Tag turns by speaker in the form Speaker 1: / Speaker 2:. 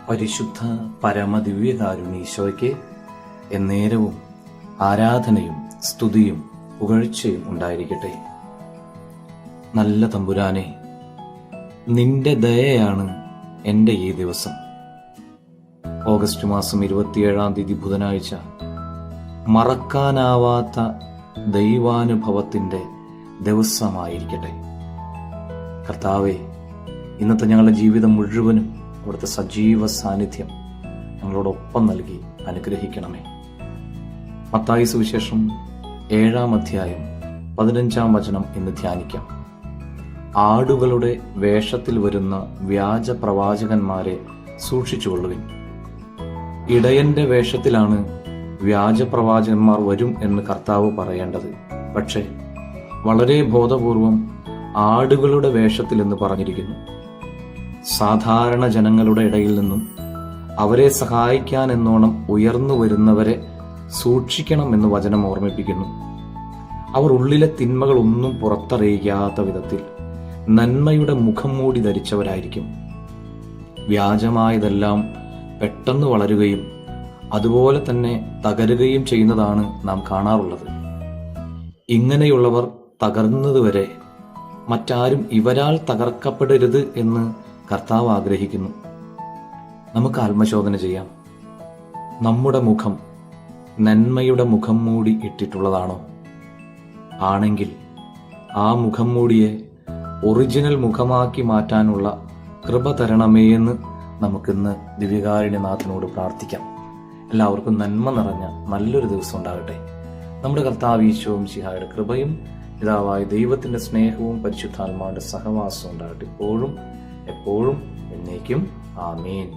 Speaker 1: പരിശുദ്ധ പരമദിവ്യകാരുണ്യീശോയ്ക്ക് എന്നേരവും ആരാധനയും സ്തുതിയും പുകഴ്ചയും ഉണ്ടായിരിക്കട്ടെ. നല്ല തമ്പുരാനെ, നിന്റെ ദയയാണ് എൻ്റെ ഈ ദിവസം. ഓഗസ്റ്റ് മാസം 27-ാം തീയതി ബുധനാഴ്ച, മറക്കാനാവാത്ത ദൈവാനുഭവത്തിൻ്റെ ദിവസമായിരിക്കട്ടെ. കർത്താവെ, ഇന്നത്തെ ഞങ്ങളുടെ ജീവിതം മുഴുവനും അവിടുത്തെ സജീവ സാന്നിധ്യം ഞങ്ങളോടൊപ്പം നൽകി അനുഗ്രഹിക്കണമേ. മത്തായി സുവിശേഷം 7-ാം അധ്യായം 15-ാം വചനം ഇന്ന് ധ്യാനിക്കാം. ആടുകളുടെ വേഷത്തിൽ വരുന്ന വ്യാജ പ്രവാചകന്മാരെ സൂക്ഷിച്ചുകൊള്ളുവിൻ. ഇടയന്റെ വേഷത്തിലാണ് വ്യാജ പ്രവാചകന്മാർ വരും എന്ന് കർത്താവ് പറയേണ്ടത്. പക്ഷേ വളരെ ബോധപൂർവം ആടുകളുടെ വേഷത്തിൽ എന്ന് പറഞ്ഞിരിക്കുന്നു. സാധാരണ ജനങ്ങളുടെ ഇടയിൽ നിന്നും അവരെ സഹായിക്കാൻ എന്നോണം ഉയർന്നു വരുന്നവരെ സൂക്ഷിക്കണം എന്ന് വചനം ഓർമ്മിപ്പിക്കുന്നു. അവർ ഉള്ളിലെ തിന്മകളൊന്നും പുറത്തറിയിക്കാത്ത വിധത്തിൽ നന്മയുടെ മുഖം മൂടി ധരിച്ചവരായിരിക്കും. വ്യാജമായതെല്ലാം പെട്ടെന്ന് വളരുകയും അതുപോലെ തന്നെ തകരുകയും ചെയ്യുന്നതാണ് നാം കാണാറുള്ളത്. ഇങ്ങനെയുള്ളവർ തകർന്നതുവരെ മറ്റാരും ഇവരാൽ തകർക്കപ്പെടരുത് എന്ന് കർത്താവ് ആഗ്രഹിക്കുന്നു. നമുക്ക് ആത്മശോധന ചെയ്യാം. നമ്മുടെ മുഖം നന്മയുടെ മുഖം മൂടി ഇട്ടിട്ടുള്ളതാണോ? ആണെങ്കിൽ ആ മുഖം മൂടിയെ ഒറിജിനൽ മുഖമാക്കി മാറ്റാനുള്ള കൃപ തരണമേ എന്ന് നമുക്കിന്ന് ദിവ്യകാരുണ്യനാഥനോട് പ്രാർത്ഥിക്കാം. എല്ലാവർക്കും നന്മ നിറഞ്ഞ നല്ലൊരു ദിവസം ഉണ്ടാകട്ടെ. നമ്മുടെ കർത്താവ് ഈശോ മിശിഹായുടെ കൃപയും പിതാവായ ദൈവത്തിന്റെ സ്നേഹവും പരിശുദ്ധാത്മാവിന്റെ സഹവാസവും ഉണ്ടാകട്ടെ, ഇപ്പോഴും എപ്പോഴും എന്നേക്കും. ആമേൻ.